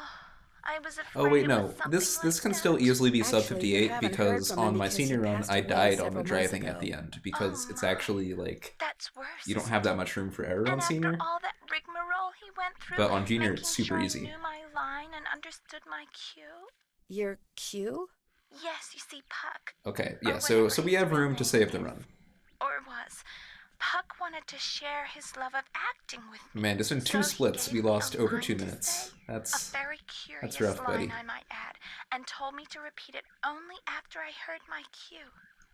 I was afraid. Oh wait, it no. was something This like can that. still easily be sub Actually, you 58 haven't heard because from him on my because senior he run passed I away died on the several months driving ago. at the end because it's actually like That's worse. you don't have that much room for error And on after senior. all that rigmarole he went through, But on junior, making it's super sure easy. I knew my line and understood my cue. Your cue? Yes, you see, Puck. Okay, yeah. So we have room to save the run. Or was. Puck wanted to share his love of acting with me. Man, just in two So he splits, gave we me lost a over line 2 to minutes. say, That's a very curious rough, line, buddy. I might add, and told me to repeat it only after I heard my cue.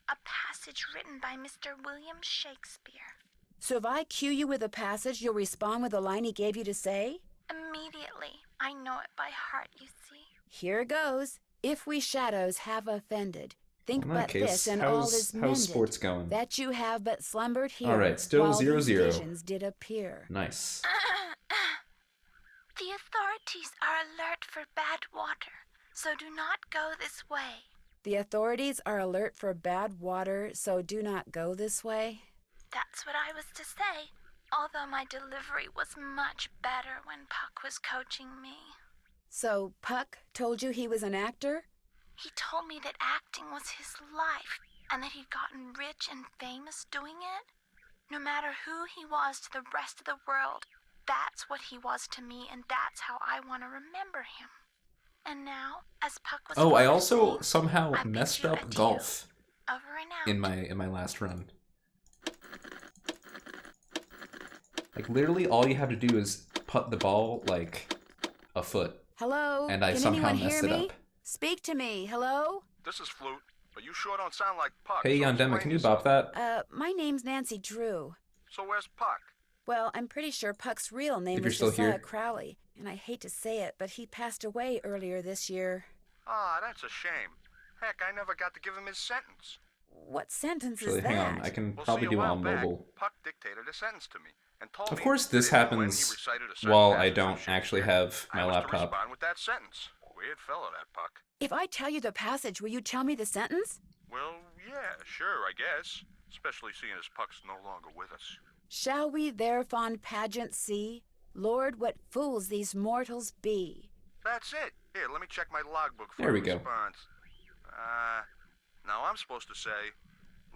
A passage written by Mr. William Shakespeare. So if I cue you with a passage, you'll respond with the line he gave you to say? Immediately. I know it by heart, you see. Here goes. If we shadows have offended, think In that but case, this, and all how's is mended. sports going? That you have but slumbered here. All right, still while 0-0. these visions did appear. Nice. The authorities are alert for bad water, so do not go this way. The authorities are alert for bad water, so do not go this way. That's what I was to say, although my delivery was much better when Puck was coaching me. So Puck told you he was an actor? He told me that acting was his life, and that he'd gotten rich and famous doing it. No matter who he was to the rest of the world, that's what he was to me, and that's how I want to remember him. And now, as Puck was Oh, I fond of also saying, somehow I bid messed you up adieu. golf Over and out. in my last run. Like literally all you have to do is putt the ball like a foot. Hello? And I Can somehow anyone messed hear it me? up. Speak to me. Hello? This is Flute, but you sure don't sound like Puck. Hey, so Yandema, explain can you yourself. bop that? My name's Nancy Drew. So where's Puck? Well, I'm pretty sure Puck's real name If you're was still Josiah here. Crowley, and I hate to say it, but he passed away earlier this year. Ah, that's a shame. Heck, I never got to give him his sentence. What sentence Actually, is hang that? on. I can Well, probably see, do a it while on back, mobile. Puck dictated a sentence to me and told Of me course, this that when he happens recited a certain while I passage from don't actually Shakespeare, have my I was to laptop. respond with that sentence. Weird fellow, that Puck. If I tell you the passage, will you tell me the sentence? Well, yeah, sure, I guess. Especially seeing as Puck's no longer with us. Shall we their fond pageant see? Lord, what fools these mortals be. That's it. Here, let me check my logbook for There we a go. response. Now I'm supposed to say,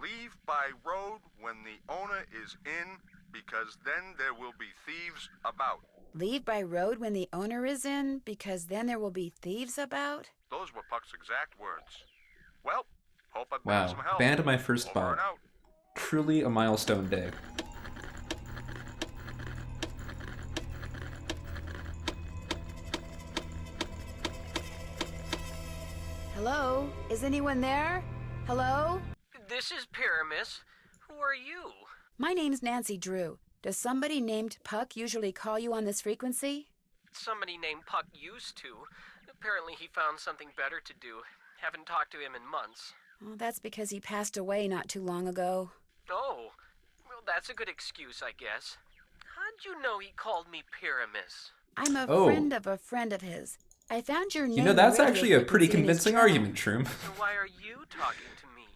leave by road when the owner is in, because then there will be thieves about. Leave by road when the owner is in, because then there will be thieves about? Those were Puck's exact words. Well, hope I've been Wow, some help. banned my first Over bot. and out. Truly a milestone day. Hello? Is anyone there? Hello? This is Pyramus. Who are you? My name's Nancy Drew. Does somebody named Puck usually call you on this frequency? Somebody named Puck used to. Apparently he found something better to do. Haven't talked to him in months. Well, that's because he passed away not too long ago. Oh, well, that's a good excuse, I guess. How'd you know he called me Pyramus? I'm a Oh. friend of his. I found your name. You know, that's on radio actually a pretty frequency in his convincing journal. argument, Shroom. So why are you talking to me?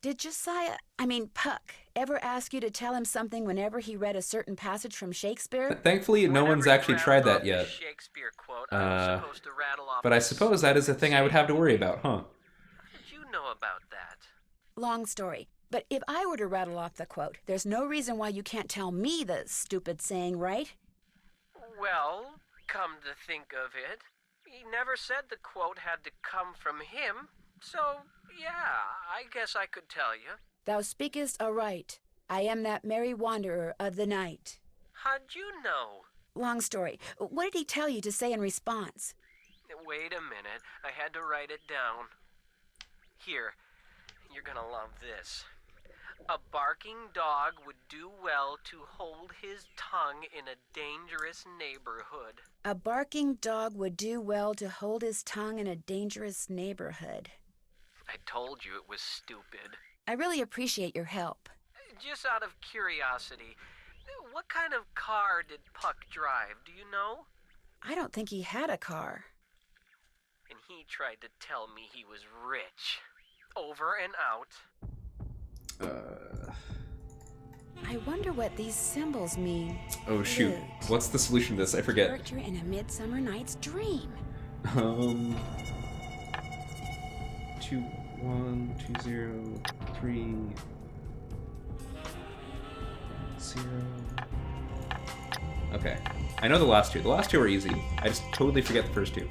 Did Puck, ever ask you to tell him something whenever he read a certain passage from Shakespeare? Thankfully, no one's actually tried that yet. Shakespeare quote, I was supposed to rattle off But I this suppose that is a thing I would have to worry about, huh? How did you know about that? Long story. But if I were to rattle off the quote, there's no reason why you can't tell me the stupid saying, right? Well, come to think of it, he never said the quote had to come from him. So, yeah, I guess I could tell you. Thou speakest aright. I am that merry wanderer of the night. How'd you know? Long story. What did he tell you to say in response? Wait a minute, I had to write it down. Here, you're gonna love this. A barking dog would do well to hold his tongue in a dangerous neighborhood. A barking dog would do well to hold his tongue in a dangerous neighborhood. I told you it was stupid. I really appreciate your help. Just out of curiosity, what kind of car did Puck drive, do you know? I don't think he had a car. And he tried to tell me he was rich. Over and out. I wonder what these symbols mean. Oh shoot. Flute. What's the solution to this? I forget. Character in a Midsummer Night's Dream. 2 1 2 0 3 0. Okay. I know the last two. The last two are easy. I just totally forget the first two.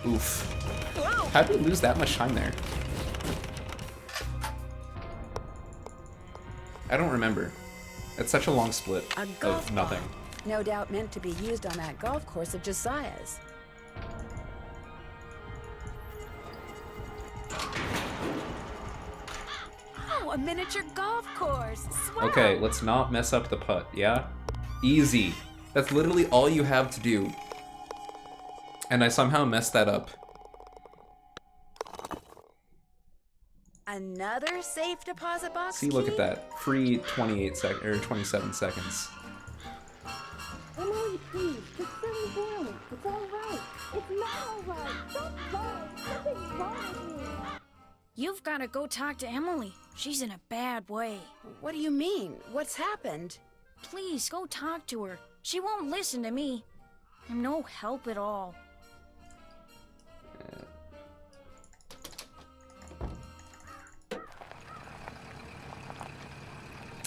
Oof. How did we lose that much time there? I don't remember. It's such a long split A of golf nothing. ball. No doubt meant to be used on that golf course of Josiah's. Oh, a miniature golf course. Swell. Okay, let's not mess up the putt, yeah? Easy. That's literally all you have to do. And I somehow messed that up. Another safe deposit box See, look key? at that. Free 27 seconds. Emily, please. It's really boiling. It's all right. It's not all right. Don't go. Something's wrong with you. You've got to go talk to Emily. She's in a bad way. What do you mean? What's happened? Please, go talk to her. She won't listen to me. I'm no help at all.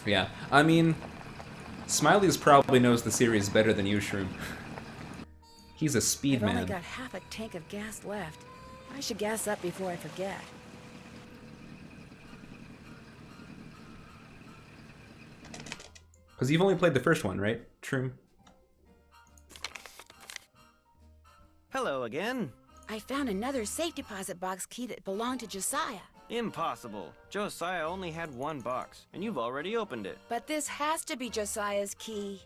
Yeah, I mean, Smiley's probably knows the series better than you, Shroom. He's a speed I've only man. got half a tank of gas left. I should gas up before I forget. Because you've only played the first one, right, Shroom? Hello again. I found another safe deposit box key that belonged to Josiah. Impossible. Josiah only had one box, and you've already opened it. But this has to be Josiah's key.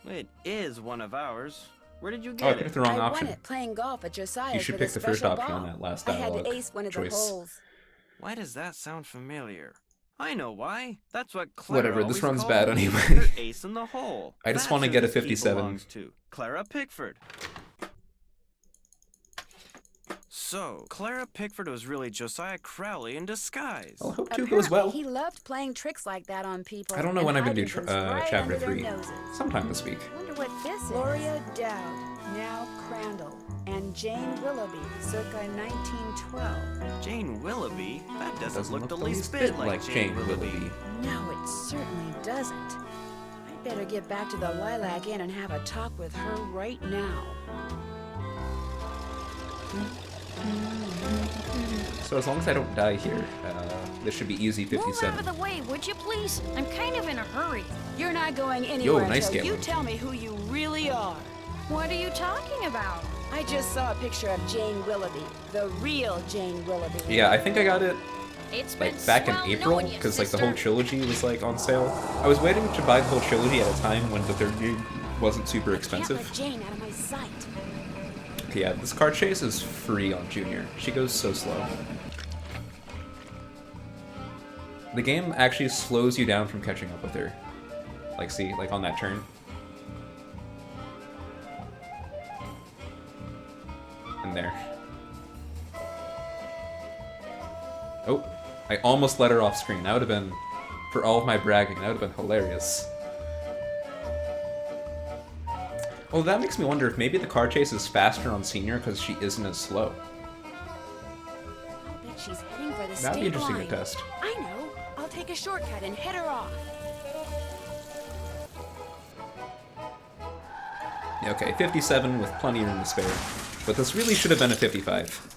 It is one of ours. Where did you Oh, I get picked it? the wrong I option. won it playing golf at Josiah's. You should with a pick the first special option on ball. that last I had dialogue to ace one of choice. the holes. Why does that sound familiar? I know why. That's what Clara Whatever, this always run's called bad me. anyway. Her ace in the hole. I just That's wanna who get a this key 57. belongs to. Clara Pickford. So, Clara Pickford was really Josiah Crowley in disguise. Well, I hope 2 goes well. He loved playing tricks like that on people. I don't know and when I'm gonna do hiding things right chapter under their 3. noses. Sometime this week. Wonder what this is. Gloria Dowd, now Crandall, and Jane Willoughby, circa 1912. Jane Willoughby? That doesn't look the the least bit like Jane Willoughby. No, it certainly doesn't. I'd better get back to the Lilac Inn and have a talk with her right now. So as long as I don't die here, this should be easy Move out 57. of the way, would you please? I'm kind of in a hurry. You're not going anywhere nice until you Galen. tell me who you really are. What are you talking about? I just saw a picture of Jane Willoughby, the real Jane Willoughby. Yeah, I think I got it It's been like back in swell April, knowing you, because like the sister. whole trilogy was like on sale. I was waiting to buy the whole trilogy at a time when the third game wasn't super Can't let expensive. Jane out of my sight. Okay, yeah, this car chase is free on Junior. She goes so slow. The game actually slows you down from catching up with her. Like, see, like on that turn. And there. Oh, I almost let her off screen. That would have been, for all of my bragging, that would have been hilarious. Oh, that makes me wonder if maybe the car chase is faster on Senior because she isn't as slow. I'll bet she's heading for the That'd be state interesting line. to test. I know. I'll take a shortcut and head her off. Yeah, okay, 57 with plenty of room to spare. But this really should have been a 55.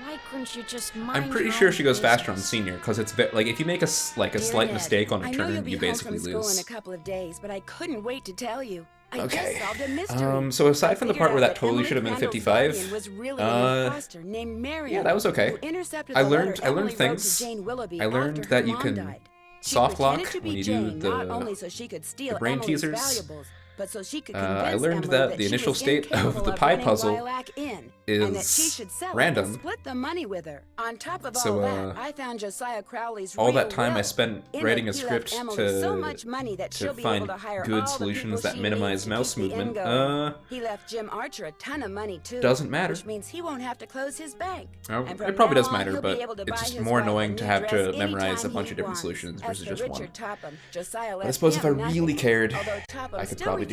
Why couldn't you just mind I'm pretty your sure own she goes faster on business? Senior because it's like if you make a like a Dear slight Ned, mistake on a I know you'll turn, be you home basically from school in lose. a couple of days, but I couldn't wait to tell you. I Okay. just solved a mystery. So aside I from the figured part where out that totally Emily should have been Crandall's 55, guardian was really an imposter named Marion, yeah, that was okay. who intercepted I the learned letter I learned Emily wrote to things. Jane Willoughby I learned after that her you mom can died. She soft lock pretended to be when you Jane, do not only so she could steal brain Emily's teasers. valuables, but so she could I convince learned Emily that the she initial was state incapable of the of pie running puzzle Lilac Inn, and that she is should sell it random. and split the money with her. On top of So, all that, I found Josiah Crowley's all real that time I will. spent In writing it, a he left script Emily so much money that to she'll be find able to hire good all solutions the that people she minimize needs to mouse keep the inn movement. going. He left Jim Archer a ton of money too. Doesn't matter. Which means he won't have to close his bank. Oh, And it from probably now does on, matter, he'll be but able to it's buy just his more wife a annoying new to have dress to memorize a anytime bunch he of different wants. solutions As versus for just Richard one. Topham, Josiah I left suppose if I him nothing. really cared, Although Topham I could still probably